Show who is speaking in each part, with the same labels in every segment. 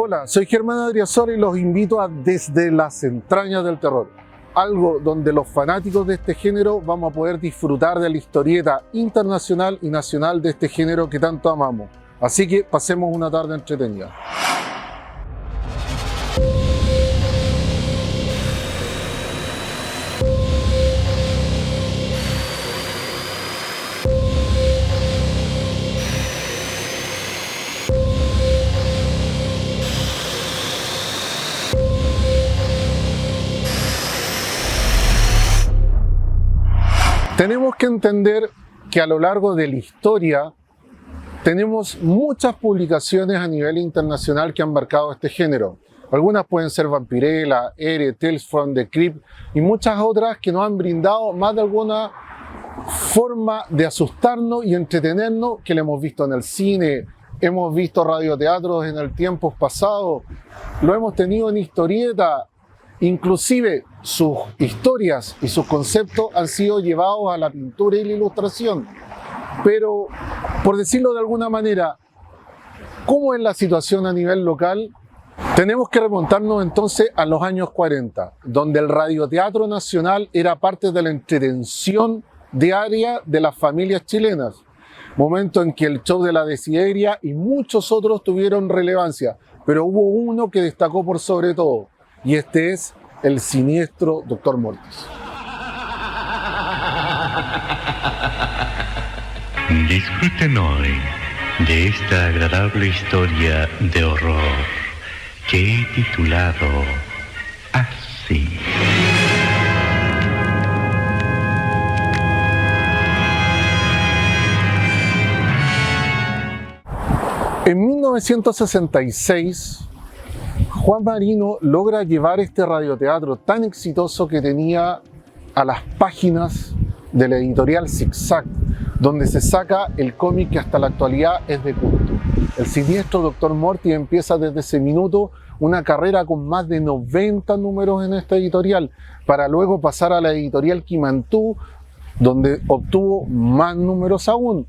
Speaker 1: Hola, soy Germán Adriasola y los invito a Desde las entrañas del terror, algo donde los fanáticos de este género vamos a poder disfrutar de la historieta internacional y nacional de este género que tanto amamos. Así que pasemos una tarde entretenida. Tenemos que entender que a lo largo de la historia tenemos muchas publicaciones a nivel internacional que han marcado este género. Algunas pueden ser Vampirella, Ere, Tales from the Crypt y muchas otras que nos han brindado más de alguna forma de asustarnos y entretenernos, que lo hemos visto en el cine, hemos visto radioteatros en el tiempo pasado, lo hemos tenido en historieta. Inclusive sus historias y sus conceptos han sido llevados a la pintura y la ilustración. Pero, por decirlo de alguna manera, ¿cómo es la situación a nivel local? Tenemos que remontarnos entonces a los años 40, donde el radioteatro nacional era parte de la entretención diaria de las familias chilenas. Momento en que el show de la Desideria y muchos otros tuvieron relevancia, pero hubo uno que destacó por sobre todo. Y este es el siniestro Dr. Mortis.
Speaker 2: Disfruten hoy de esta agradable historia de horror que he titulado así.
Speaker 1: En 1966, Juan Marino logra llevar este radioteatro tan exitoso que tenía a las páginas de la editorial Zig-Zag, donde se saca el cómic que hasta la actualidad es de culto. El siniestro Dr. Mortis empieza desde ese minuto una carrera con más de 90 números en esta editorial, para luego pasar a la editorial Quimantú, donde obtuvo más números aún.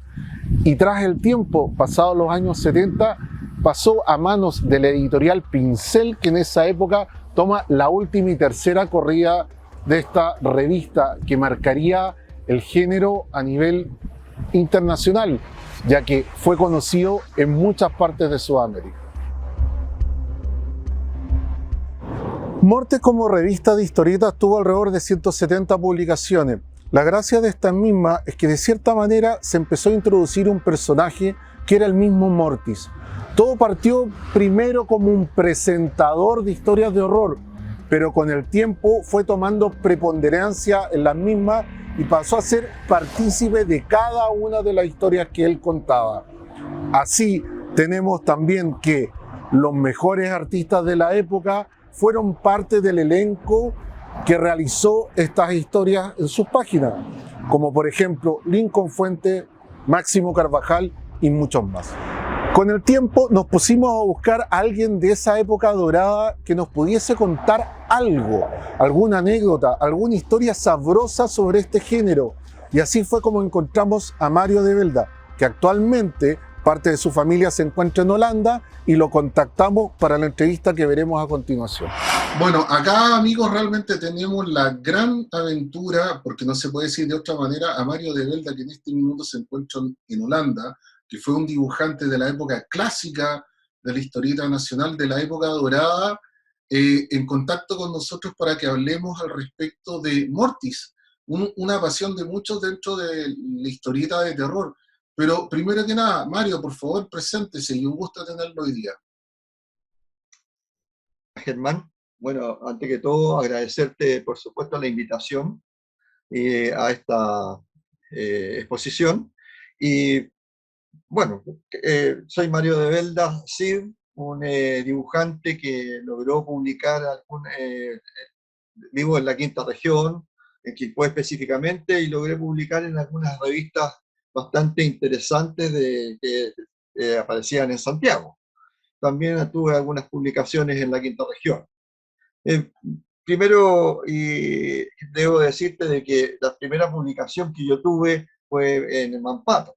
Speaker 1: Y tras el tiempo, pasados los años 70, pasó a manos de la editorial Pincel, que en esa época toma la última y tercera corrida de esta revista que marcaría el género a nivel internacional, ya que fue conocido en muchas partes de Sudamérica. Mortis como revista de historietas tuvo alrededor de 170 publicaciones. La gracia de esta misma es que de cierta manera se empezó a introducir un personaje que era el mismo Mortis. Todo partió primero como un presentador de historias de horror, pero con el tiempo fue tomando preponderancia en las mismas y pasó a ser partícipe de cada una de las historias que él contaba. Así tenemos también que los mejores artistas de la época fueron parte del elenco que realizó estas historias en sus páginas, como por ejemplo Lincoln Fuente, Máximo Carvajal y muchos más. Con el tiempo nos pusimos a buscar a alguien de esa época dorada que nos pudiese contar algo, alguna anécdota, alguna historia sabrosa sobre este género. Y así fue como encontramos a Mario de Belda, que actualmente parte de su familia se encuentra en Holanda, y lo contactamos para la entrevista que veremos a continuación. Bueno, acá, amigos, realmente tenemos la gran aventura, porque no se puede decir de otra manera, a Mario de Belda, que en este minuto se encuentra en Holanda, que fue un dibujante de la época clásica de la historieta nacional, de la época dorada, en contacto con nosotros para que hablemos al respecto de Mortis, una pasión de muchos dentro de la historieta de terror. Pero primero que nada, Mario, por favor, preséntese, y un gusto tenerlo hoy día.
Speaker 3: Germán, bueno, antes que todo agradecerte por supuesto la invitación a esta exposición. Y bueno, soy Mario de Belda Cid, un dibujante que logró publicar vivo en la quinta región, en Quilpué específicamente, y logré publicar en algunas revistas bastante interesantes que aparecían en Santiago. También tuve algunas publicaciones en la quinta región. Primero, y debo decirte de que la primera publicación que yo tuve fue en Mampato.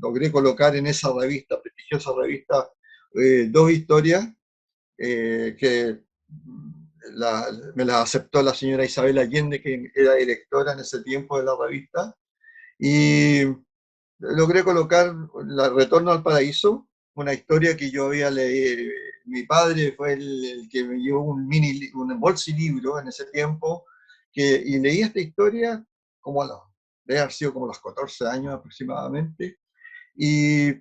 Speaker 3: Logré colocar en esa revista, prestigiosa revista, dos historias que me las aceptó la señora Isabel Allende, que era directora en ese tiempo de la revista, y logré colocar Retorno al Paraíso, una historia que yo había leído. Mi padre fue el que me llevó un bolsilibro en ese tiempo, y leí esta historia como debe haber sido como a los 14 años aproximadamente, y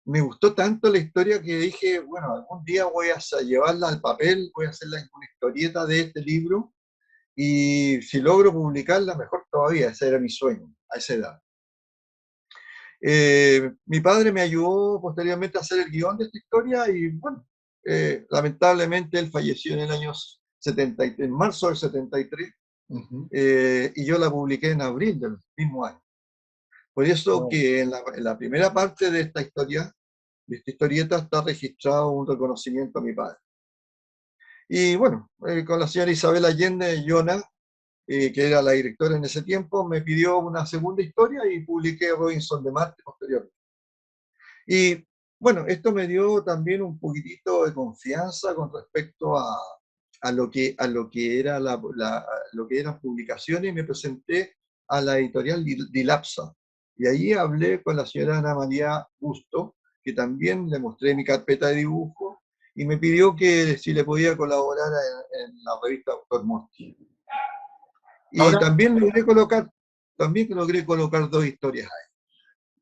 Speaker 3: me gustó tanto la historia que dije, bueno, algún día voy a llevarla al papel, voy a hacerla una historieta de este libro, y si logro publicarla, mejor todavía, ese era mi sueño a esa edad. Mi padre me ayudó posteriormente a hacer el guión de esta historia y bueno, lamentablemente él falleció en el año 73, en marzo del 73, y yo la publiqué en abril del mismo año. Por eso que en la primera parte de esta historia, de esta historieta, está registrado un reconocimiento a mi padre. Y bueno, con la señora Isabel Allende, Yona, que era la directora en ese tiempo, me pidió una segunda historia y publiqué Robinson de Marte posteriormente. Y bueno, esto me dio también un poquitito de confianza con respecto a lo que era lo que eran publicaciones, y me presenté a la editorial Dilapsa. Y ahí hablé con la señora Ana María Busto, que también le mostré mi carpeta de dibujo y me pidió que si le podía colaborar en la revista Doctor Morty. Y
Speaker 1: Ahora,
Speaker 3: también logré colocar dos historias ahí.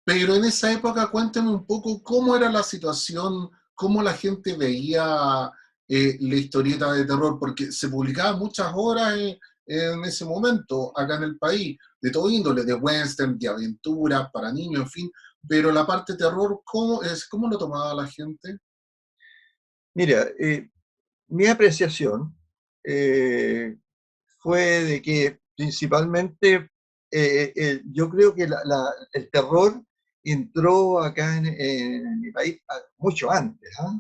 Speaker 1: pero en esa época cuéntame un poco cómo era la situación, cómo la gente veía la historieta de terror, porque se publicaban muchas obras en ese momento acá en el país, de todo índole, de western, de aventura, para niños, en fin, pero la parte terror, ¿cómo lo tomaba la gente?
Speaker 3: Mira, mi apreciación eh, fue de que principalmente yo creo que el terror entró acá en mi país mucho antes. ¿Ah?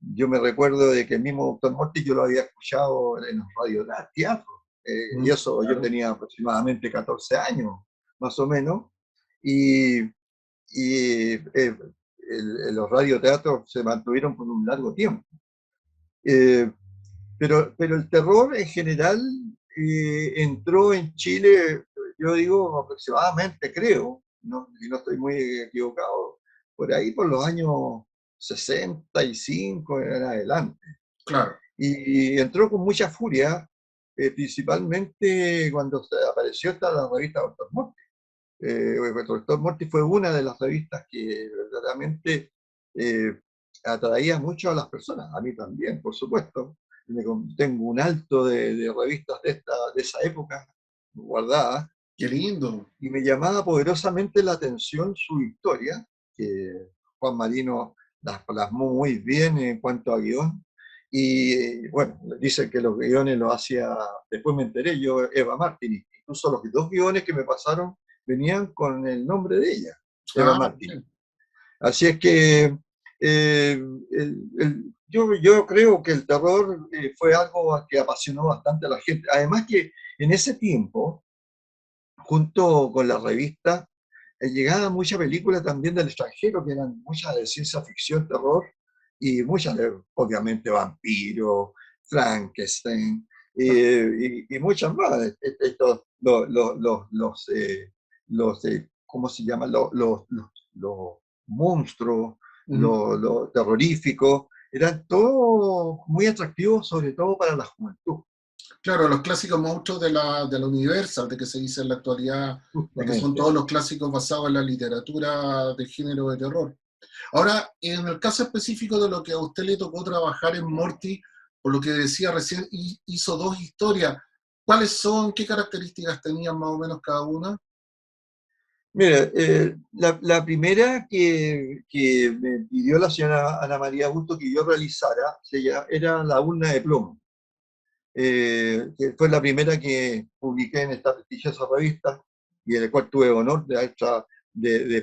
Speaker 3: Yo me recuerdo de que el mismo Doctor Morty yo lo había escuchado en los radioteatros, y eso yo tenía aproximadamente 14 años, más o menos, y, los radioteatros se mantuvieron por un largo tiempo. Eh, pero el terror en general entró en Chile, yo digo aproximadamente, creo, no, y no estoy muy equivocado, por ahí por los años 65 en adelante.
Speaker 1: Claro.
Speaker 3: Y entró con mucha furia, principalmente cuando apareció la revista Doctor Morty. Doctor Morty fue una de las revistas que verdaderamente atraía mucho a las personas, a mí también, por supuesto. Tengo un alto de revistas de esa época guardadas,
Speaker 1: Qué lindo.
Speaker 3: y me llamaba poderosamente la atención su historia, que Juan Marino las plasmó muy bien en cuanto a guión. Y bueno, dicen que los guiones los hacía, después me enteré yo, Eva Martini. Incluso los dos guiones que me pasaron venían con el nombre de ella, Eva
Speaker 1: Ah,
Speaker 3: Martini.
Speaker 1: bien.
Speaker 3: Así es que yo creo que el terror fue algo que apasionó bastante a la gente. Además que en ese tiempo, junto con la revista, llegaba mucha película también del extranjero, que eran muchas de ciencia ficción, terror, y muchas de, obviamente, vampiros, Frankenstein, y muchas más. Estos, ¿cómo se llaman? Los monstruos, los terroríficos, eran todos muy atractivos, sobre todo para la juventud.
Speaker 1: Claro, los clásicos monstruos de la Universal, de que se dice en la actualidad, de que son
Speaker 3: Justamente.
Speaker 1: todos los clásicos basados en la literatura de género de terror. Ahora, en el caso específico de lo que a usted le tocó trabajar en Morty, por lo que decía recién, hizo dos historias. ¿Cuáles son? ¿Qué características tenían más o menos cada una?
Speaker 3: Mira, la primera que me pidió la señora Ana María Augusto que yo realizara era La urna de plomo, que fue la primera que publiqué en esta prestigiosa revista, y en la cual tuve honor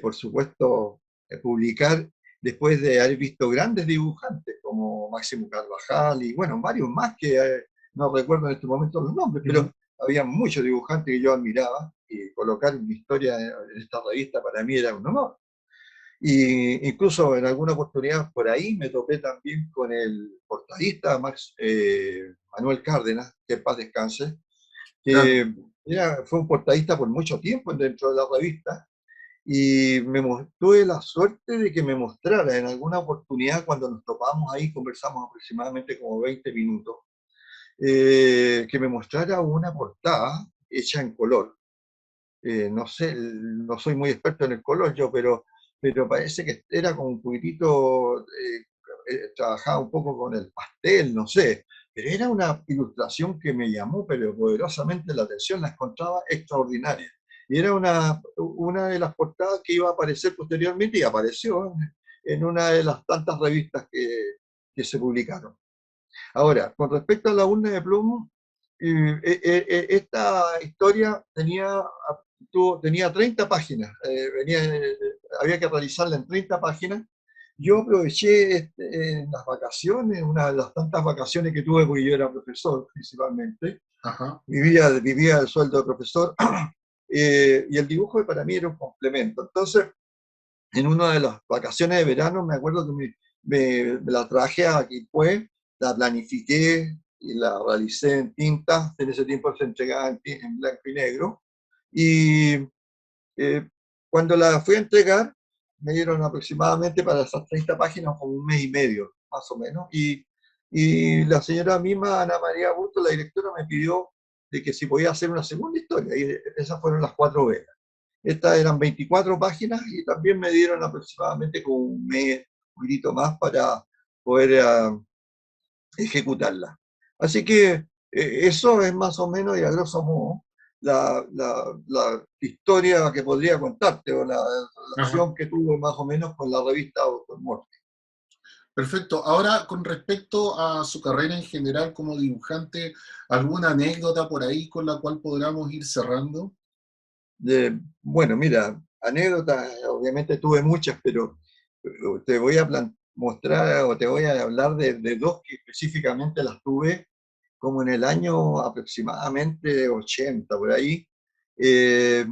Speaker 3: por supuesto, publicar después de haber visto grandes dibujantes como Máximo Carvajal y bueno, varios más que no recuerdo en este momento los nombres, pero había muchos dibujantes que yo admiraba, y colocar mi historia en esta revista para mí era un honor. Y incluso en alguna oportunidad por ahí me topé también con el portadista Manuel Cárdenas, que en paz descanse,
Speaker 1: Claro.
Speaker 3: que fue un portadista por mucho tiempo dentro de la revista, y tuve la suerte de que me mostrara en alguna oportunidad cuando nos topamos ahí, conversamos aproximadamente como 20 minutos, que me mostrara una portada hecha en color. No sé, no soy muy experto en el color yo, pero parece que era como un poquitito, trabajaba un poco con el pastel, no sé, pero era una ilustración que me llamó pero poderosamente la atención, la encontraba extraordinaria. Y era una de las portadas que iba a aparecer posteriormente y apareció en una de las tantas revistas que se publicaron. Ahora, con respecto a la urna de plomo, esta historia tenía 30 páginas, había que realizarla en 30 páginas. Yo aproveché en las vacaciones, una de las tantas vacaciones que tuve, porque yo era profesor principalmente,
Speaker 1: Ajá.
Speaker 3: vivía el sueldo de profesor, y el dibujo para mí era un complemento. Entonces, en una de las vacaciones de verano, me acuerdo que me la traje a Quilpué, la planifiqué y la realicé en tinta. En ese tiempo se entregaba en blanco y negro. Y cuando la fui a entregar, me dieron aproximadamente para esas 30 páginas como un mes y medio, más o menos. Y la señora misma, Ana María Busto, la directora, me pidió de que si podía hacer una segunda historia. Y esas fueron las 4 velas. Estas eran 24 páginas y también me dieron aproximadamente como un mes, un poquito más para poder ejecutarla. Así que eso es más o menos y a grosso modo la historia que podría contarte o la
Speaker 1: Ajá.
Speaker 3: relación que tuvo más o menos con la revista Doctor Morte.
Speaker 1: Perfecto. Ahora, con respecto a su carrera en general como dibujante, ¿alguna anécdota por ahí con la cual podamos ir cerrando?
Speaker 3: Bueno, mira, anécdotas, obviamente tuve muchas, pero te voy a mostrar o te voy a hablar de dos que específicamente las tuve como en el año aproximadamente 80, por ahí. eh,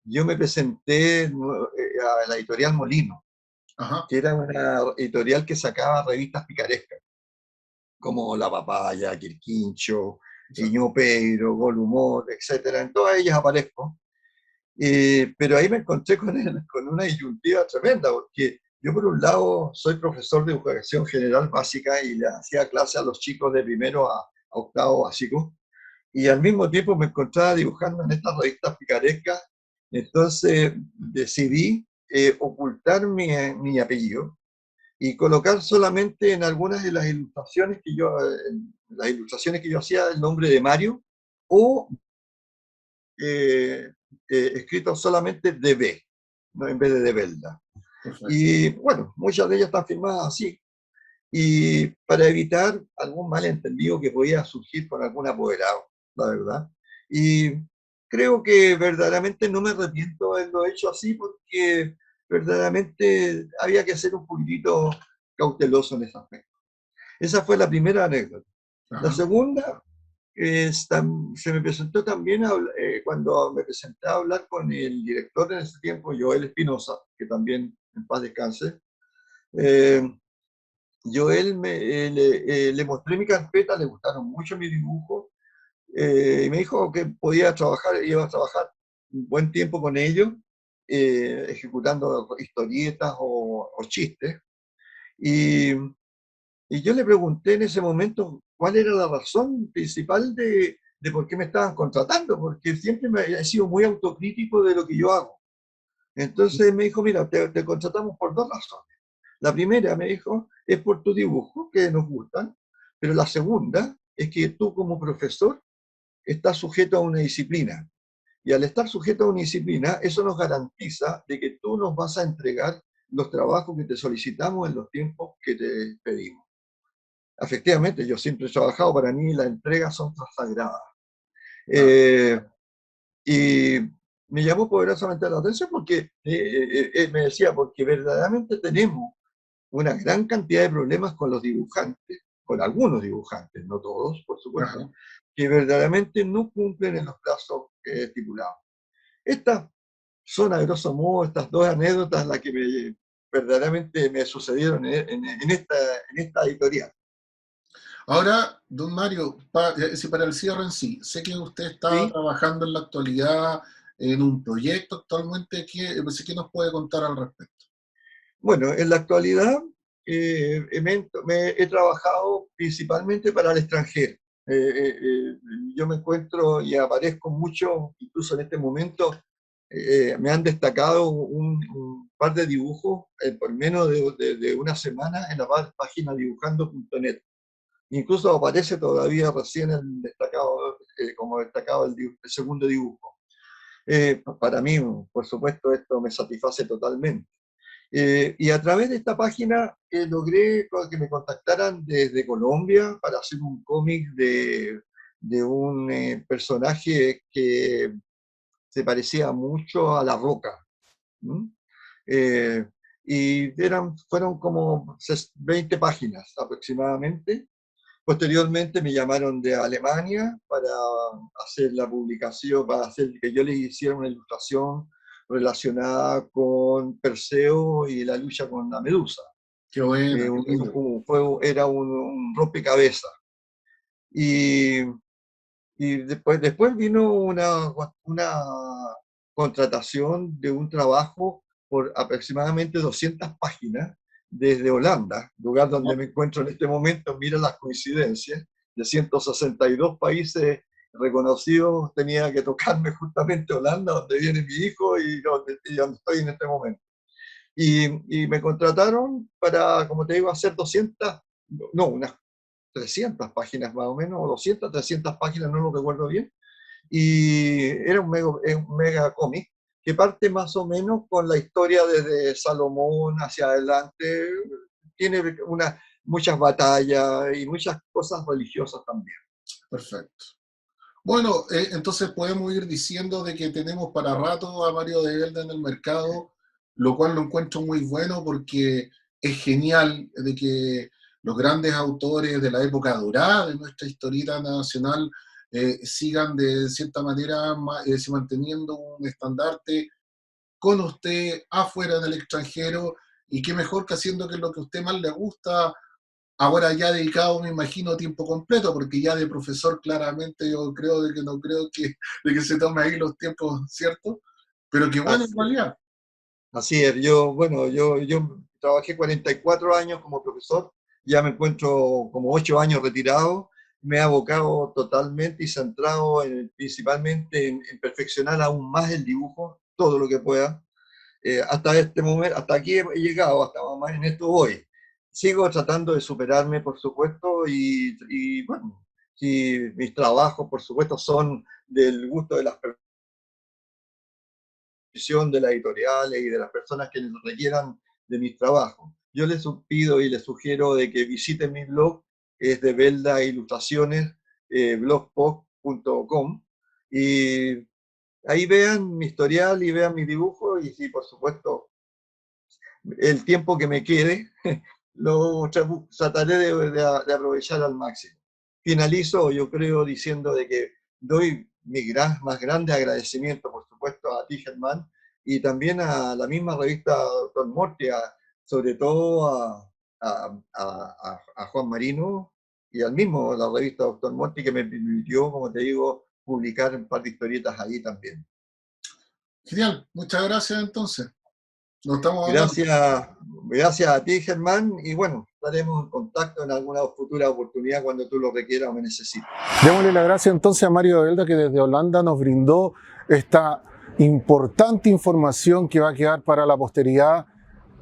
Speaker 3: yo me presenté a la editorial Molino,
Speaker 1: Ajá.
Speaker 3: que era una editorial que sacaba revistas picarescas, como La Papaya, Quirquincho,
Speaker 1: Exacto.
Speaker 3: Ñupeiro, Gol Humor, etcétera. En todas ellas aparezco. Pero ahí me encontré con una disyuntiva tremenda, porque yo por un lado soy profesor de educación general básica y le hacía clase a los chicos de primero a octavo básico, y al mismo tiempo me encontraba dibujando en estas revistas picarescas. Entonces decidí ocultar mi apellido y colocar solamente en algunas de las ilustraciones que yo hacía el nombre de Mario, o eh, escrito solamente DB, ¿no? En vez de Belda.
Speaker 1: Perfecto.
Speaker 3: Y bueno, muchas de ellas están firmadas así. Y para evitar algún malentendido que podía surgir con algún apoderado, la verdad. Y creo que verdaderamente no me arrepiento de haberlo hecho así, porque verdaderamente había que ser un poquitito cauteloso en ese aspecto. Esa fue la primera anécdota. La
Speaker 1: Ajá.
Speaker 3: segunda se me presentó también cuando me presenté a hablar con el director en ese tiempo, Joel Espinosa, que también en paz descanse. Eh, Joel le mostré mi carpeta, le gustaron mucho mis dibujos, y me dijo que podía trabajar, iba a trabajar un buen tiempo con ellos, ejecutando historietas o chistes. Y Y yo le pregunté en ese momento cuál era la razón principal de por qué me estaban contratando, porque siempre me he sido muy autocrítico de lo que yo hago. Entonces me dijo, mira, te contratamos por dos razones. La primera, me dijo, es por tu dibujo, que nos gustan, pero la segunda es que tú como profesor estás sujeto a una disciplina. Y al estar sujeto a una disciplina, eso nos garantiza de que tú nos vas a entregar los trabajos que te solicitamos en los tiempos que te pedimos. Efectivamente, yo siempre he trabajado, para mí las entregas son sagradas.
Speaker 1: Claro.
Speaker 3: Eh, y me llamó poderosamente la atención porque me decía, porque verdaderamente tenemos una gran cantidad de problemas con los dibujantes, con algunos dibujantes, no todos, por supuesto,
Speaker 1: Ajá.
Speaker 3: que verdaderamente no cumplen en los plazos estipulados. Estas son, a grosso modo, estas dos anécdotas las que me verdaderamente me sucedieron en esta editorial.
Speaker 1: Ahora, don Mario, para el cierre en sí, sé que usted está
Speaker 3: ¿Sí?
Speaker 1: trabajando en la actualidad en un proyecto actualmente. ¿Qué nos puede contar al respecto?
Speaker 3: Bueno, en la actualidad he trabajado principalmente para el extranjero. Yo me encuentro y aparezco mucho, incluso en este momento, me han destacado un par de dibujos por menos de una semana en la página dibujando.net. Incluso aparece todavía recién el destacado, como destacado el segundo dibujo. Para mí, por supuesto, esto me satisface totalmente. Y a través de esta página logré que me contactaran desde Colombia para hacer un cómic de un personaje que se parecía mucho a La Roca. ¿Mm? Eh, fueron como 20 páginas aproximadamente. Posteriormente me llamaron de Alemania para hacer la publicación, para hacer que yo les hiciera una ilustración relacionada con Perseo y la lucha con la Medusa.
Speaker 1: Qué buena, qué buena.
Speaker 3: Era un rompecabezas. Y, y después vino una contratación de un trabajo por aproximadamente 200 páginas desde Holanda, lugar donde me encuentro en este momento. Mira las coincidencias, de 162 países reconocidos tenía que tocarme justamente Holanda, donde viene mi hijo y donde estoy en este momento. Y me contrataron para, como te digo, hacer 200, no, unas 300 páginas más o menos, o 200, 300 páginas, no lo recuerdo bien. Y era un mega cómic que parte más o menos con la historia desde Salomón hacia adelante. Tiene muchas batallas y muchas cosas religiosas también.
Speaker 1: Perfecto. Bueno, entonces podemos ir diciendo de que tenemos para rato a Mario de Belda en el mercado, lo cual lo encuentro muy bueno porque es genial de que los grandes autores de la época dorada de nuestra historieta nacional sigan de cierta manera manteniendo un estandarte con usted afuera del extranjero, y qué mejor que haciendo que lo que a usted más le gusta. Ahora ya dedicado, me imagino, a tiempo completo, porque ya de profesor claramente yo creo de que no creo de que se tome ahí los tiempos, ¿cierto? Pero qué bueno en realidad.
Speaker 3: Así es, yo trabajé 44 años como profesor, ya me encuentro como 8 años retirado, me he abocado totalmente y centrado principalmente en perfeccionar aún más el dibujo, todo lo que pueda. Hasta este momento, hasta aquí he llegado, hasta más en esto voy. Sigo tratando de superarme, por supuesto, y bueno, si mis trabajos, por supuesto, son del gusto de las personas, de las editoriales y de las personas que requieran de mis trabajos. Yo les pido y les sugiero de que visiten mi blog, es de Belda Ilustraciones, blogspot.com, y ahí vean mi historial y vean mi dibujo, y sí, por supuesto, el tiempo que me quede lo trataré de aprovechar al máximo. Finalizo, yo creo, diciendo de que doy mi más grande agradecimiento, por supuesto, a ti, Germán, y también a la misma revista Dr. Morty, sobre todo a Juan Marino, y al mismo la revista Dr. Morty, que me permitió, como te digo, publicar un par de historietas ahí también.
Speaker 1: Genial, muchas gracias entonces. Nos estamos
Speaker 3: Gracias a ti, Germán, y bueno, estaremos en contacto en alguna futura oportunidad cuando tú lo requieras o me necesites.
Speaker 1: Démosle la gracia entonces a Mario de Belda, que desde Holanda nos brindó esta importante información que va a quedar para la posteridad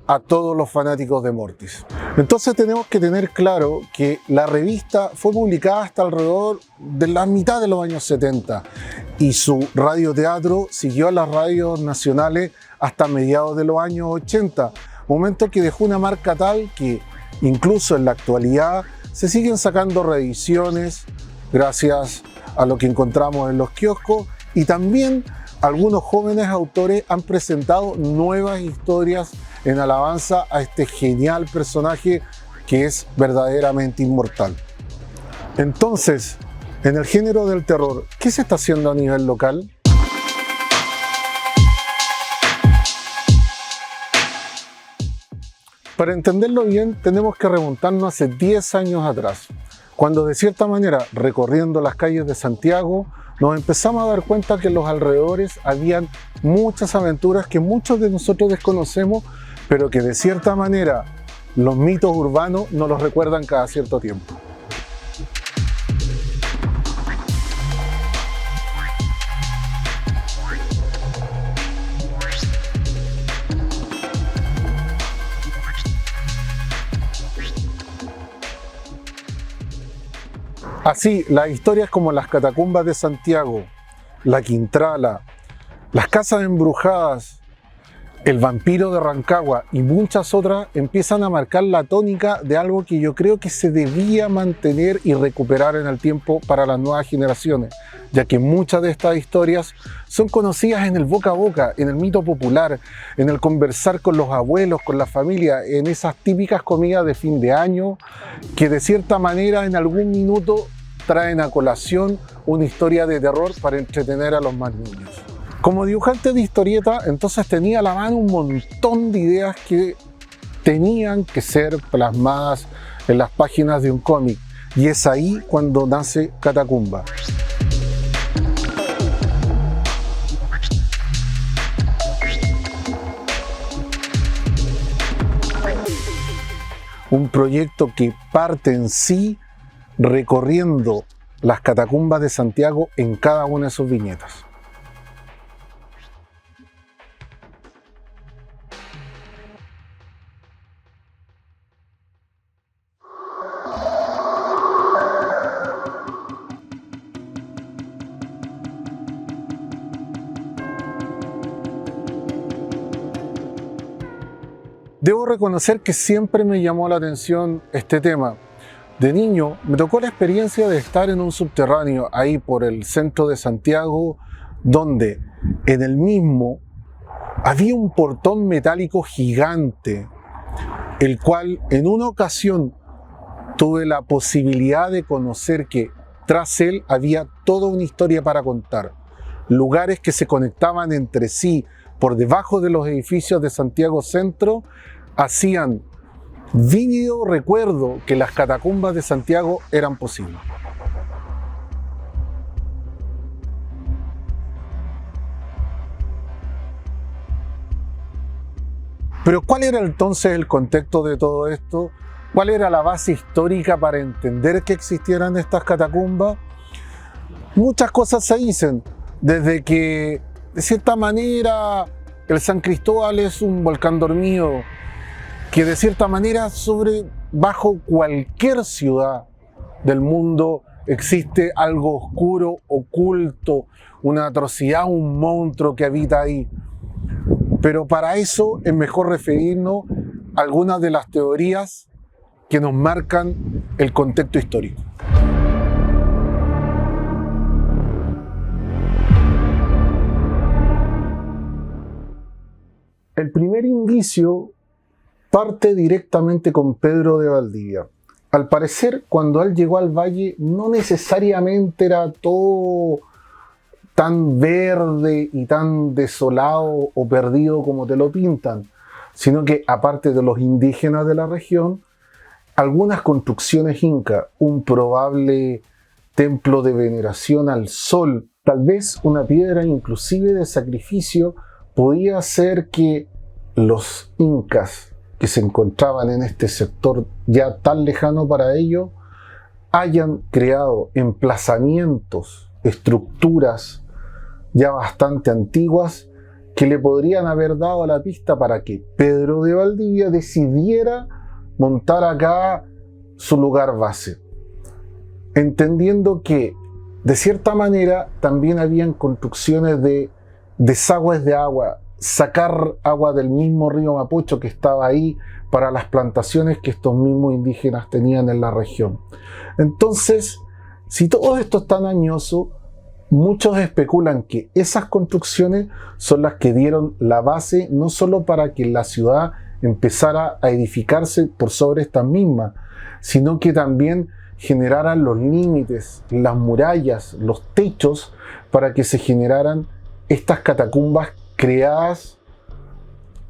Speaker 1: a todos los fanáticos de Mortis. Entonces tenemos que tener claro que la revista fue publicada hasta alrededor de la mitad de los años 70 y su radioteatro siguió a las radios nacionales hasta mediados de los años 80, momento que dejó una marca tal que incluso en la actualidad se siguen sacando reediciones gracias a lo que encontramos en los kioscos, y también algunos jóvenes autores han presentado nuevas historias en alabanza a este genial personaje que es verdaderamente inmortal. Entonces, en el género del terror, ¿qué se está haciendo a nivel local? Para entenderlo bien, tenemos que remontarnos hace 10 años atrás, cuando de cierta manera, recorriendo las calles de Santiago, nos empezamos a dar cuenta que en los alrededores habían muchas aventuras que muchos de nosotros desconocemos, pero que de cierta manera los mitos urbanos nos los recuerdan cada cierto tiempo. Así, las historias como las catacumbas de Santiago, la Quintrala, las casas embrujadas, el vampiro de Rancagua y muchas otras empiezan a marcar la tónica de algo que yo creo que se debía mantener y recuperar en el tiempo para las nuevas generaciones, ya que muchas de estas historias son conocidas en el boca a boca, en el mito popular, en el conversar con los abuelos, con la familia, en esas típicas comidas de fin de año que de cierta manera en algún minuto traen a colación una historia de terror para entretener a los más niños. Como dibujante de historieta, entonces tenía a la mano un montón de ideas que tenían que ser plasmadas en las páginas de un cómic, y es ahí cuando nace Catacumba. Un proyecto que parte en sí recorriendo las catacumbas de Santiago en cada una de sus viñetas. Debo reconocer que siempre me llamó la atención este tema. De niño me tocó la experiencia de estar en un subterráneo ahí por el centro de Santiago, donde en el mismo había un portón metálico gigante, el cual en una ocasión tuve la posibilidad de conocer que tras él había toda una historia para contar. Lugares que se conectaban entre sí por debajo de los edificios de Santiago Centro hacían vívido recuerdo que las catacumbas de Santiago eran posibles. Pero ¿cuál era entonces el contexto de todo esto? ¿Cuál era la base histórica para entender que existieran estas catacumbas? Muchas cosas se dicen, desde que de cierta manera el San Cristóbal es un volcán dormido, que de cierta manera bajo cualquier ciudad del mundo existe algo oscuro, oculto, una atrocidad, un monstruo que habita ahí. Pero para eso es mejor referirnos a algunas de las teorías que nos marcan el contexto histórico. El primer indicio parte directamente con Pedro de Valdivia. Al parecer, cuando él llegó al valle, no necesariamente era todo tan verde y tan desolado o perdido como te lo pintan, sino que aparte de los indígenas de la región, algunas construcciones incas, un probable templo de veneración al sol, tal vez una piedra inclusive de sacrificio, podía hacer que los incas que se encontraban en este sector ya tan lejano para ellos, hayan creado emplazamientos, estructuras ya bastante antiguas que le podrían haber dado la pista para que Pedro de Valdivia decidiera montar acá su lugar base, entendiendo que de cierta manera también habían construcciones de desagües de agua, sacar agua del mismo río Mapocho que estaba ahí para las plantaciones que estos mismos indígenas tenían en la región. Entonces, si todo esto es tan añoso, muchos especulan que esas construcciones son las que dieron la base no solo para que la ciudad empezara a edificarse por sobre estas mismas, sino que también generaran los límites, las murallas, los techos para que se generaran estas catacumbas creadas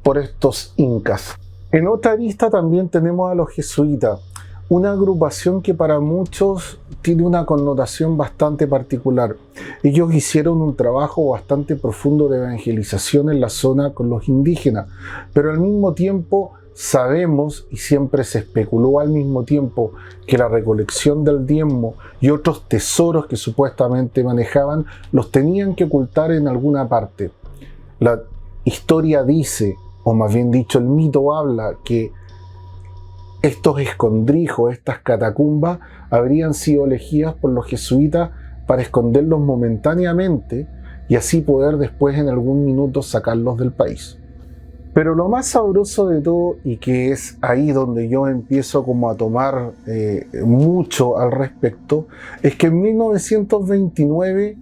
Speaker 1: por estos incas. En otra lista también tenemos a los jesuitas, una agrupación que para muchos tiene una connotación bastante particular. Ellos hicieron un trabajo bastante profundo de evangelización en la zona con los indígenas, pero al mismo tiempo sabemos, y siempre se especuló al mismo tiempo, que la recolección del diezmo y otros tesoros que supuestamente manejaban los tenían que ocultar en alguna parte. La historia dice, o más bien dicho, el mito habla que estos escondrijos, estas catacumbas, habrían sido elegidas por los jesuitas para esconderlos momentáneamente y así poder después en algún minuto sacarlos del país. Pero lo más sabroso de todo, y que es ahí donde yo empiezo como a tomar mucho al respecto, es que en 1929,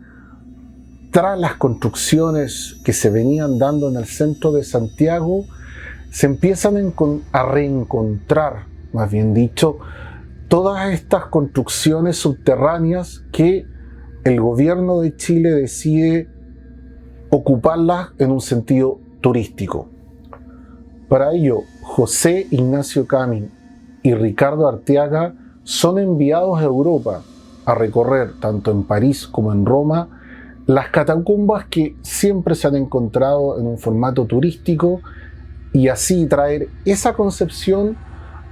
Speaker 1: tras las construcciones que se venían dando en el centro de Santiago, se empiezan a reencontrar, más bien dicho, todas estas construcciones subterráneas que el gobierno de Chile decide ocuparlas en un sentido turístico. Para ello, José Ignacio Camín y Ricardo Arteaga son enviados a Europa a recorrer, tanto en París como en Roma, las catacumbas que siempre se han encontrado en un formato turístico y así traer esa concepción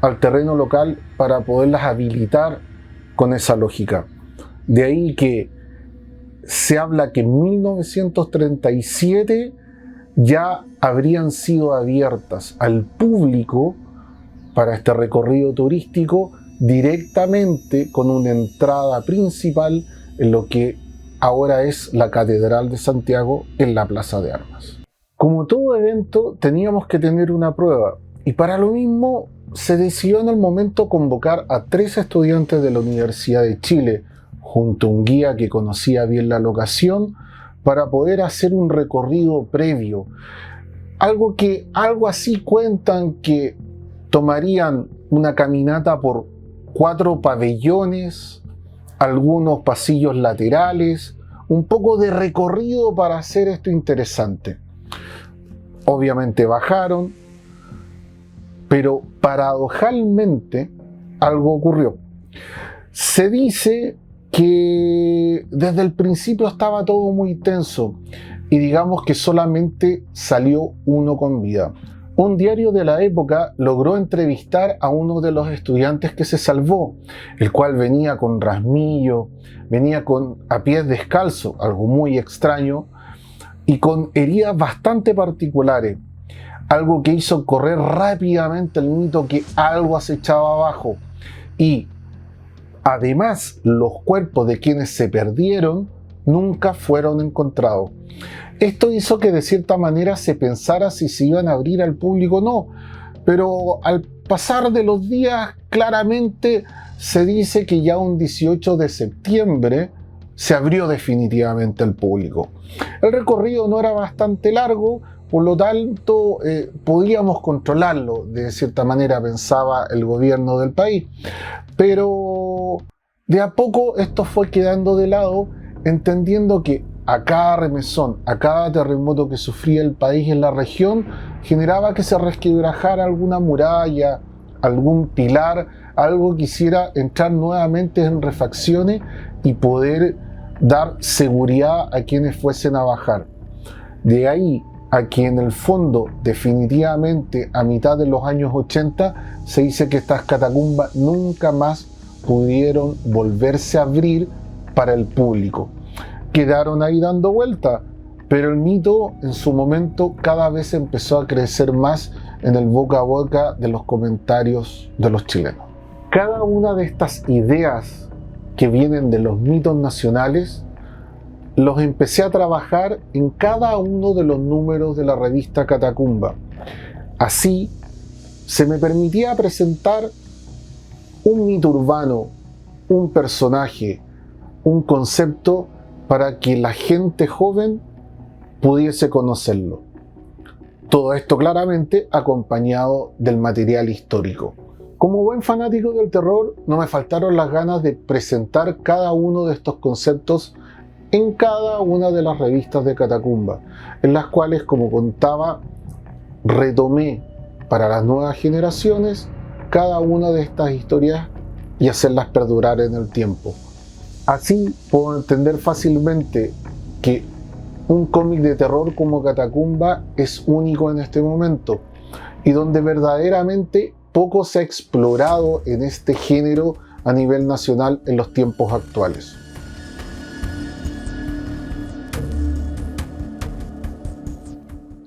Speaker 1: al terreno local para poderlas habilitar con esa lógica. De ahí que se habla que en 1937 ya habrían sido abiertas al público para este recorrido turístico directamente con una entrada principal en lo que ahora es la Catedral de Santiago en la Plaza de Armas. Como todo evento teníamos que tener una prueba y para lo mismo se decidió en el momento convocar a 3 estudiantes de la Universidad de Chile junto a un guía que conocía bien la locación para poder hacer un recorrido previo. Algo así cuentan que tomarían una caminata por 4 pabellones, algunos pasillos laterales, un poco de recorrido para hacer esto interesante. Obviamente bajaron, pero paradojalmente algo ocurrió. Se dice que desde el principio estaba todo muy tenso y digamos que solamente salió uno con vida. Un diario de la época logró entrevistar a uno de los estudiantes que se salvó, el cual venía con rasmillo, venía a pies descalzos, algo muy extraño, y con heridas bastante particulares, algo que hizo correr rápidamente el mito que algo acechaba abajo. Y además, los cuerpos de quienes se perdieron nunca fueron encontrados. Esto hizo que de cierta manera se pensara si se iban a abrir al público o no, pero al pasar de los días claramente se dice que ya un 18 de septiembre se abrió definitivamente al público. El recorrido no era bastante largo, por lo tanto podíamos controlarlo, de cierta manera pensaba el gobierno del país, pero de a poco esto fue quedando de lado, entendiendo que a cada remesón, a cada terremoto que sufría el país en la región, generaba que se resquebrajara alguna muralla, algún pilar, algo que hiciera entrar nuevamente en refacciones y poder dar seguridad a quienes fuesen a bajar. De ahí a que en el fondo, definitivamente a mitad de los años 80, se dice que estas catacumbas nunca más pudieron volverse a abrir para el público. Quedaron ahí dando vuelta, pero el mito en su momento cada vez empezó a crecer más en el boca a boca de los comentarios de los chilenos. Cada una de estas ideas que vienen de los mitos nacionales los empecé a trabajar en cada uno de los números de la revista Catacumba. Así se me permitía presentar un mito urbano, un personaje, un concepto para que la gente joven pudiese conocerlo. Todo esto claramente acompañado del material histórico. Como buen fanático del terror, no me faltaron las ganas de presentar cada uno de estos conceptos en cada una de las revistas de Catacumba, en las cuales, como contaba, retomé para las nuevas generaciones cada una de estas historias y hacerlas perdurar en el tiempo. Así puedo entender fácilmente que un cómic de terror como Catacumba es único en este momento y donde verdaderamente poco se ha explorado en este género a nivel nacional en los tiempos actuales.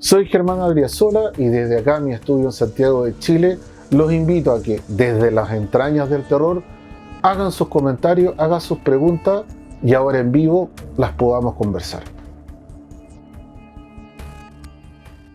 Speaker 1: Soy Germán Adriasola y desde acá, mi estudio en Santiago de Chile, los invito a que desde las entrañas del terror hagan sus comentarios, hagan sus preguntas y ahora en vivo las podamos conversar.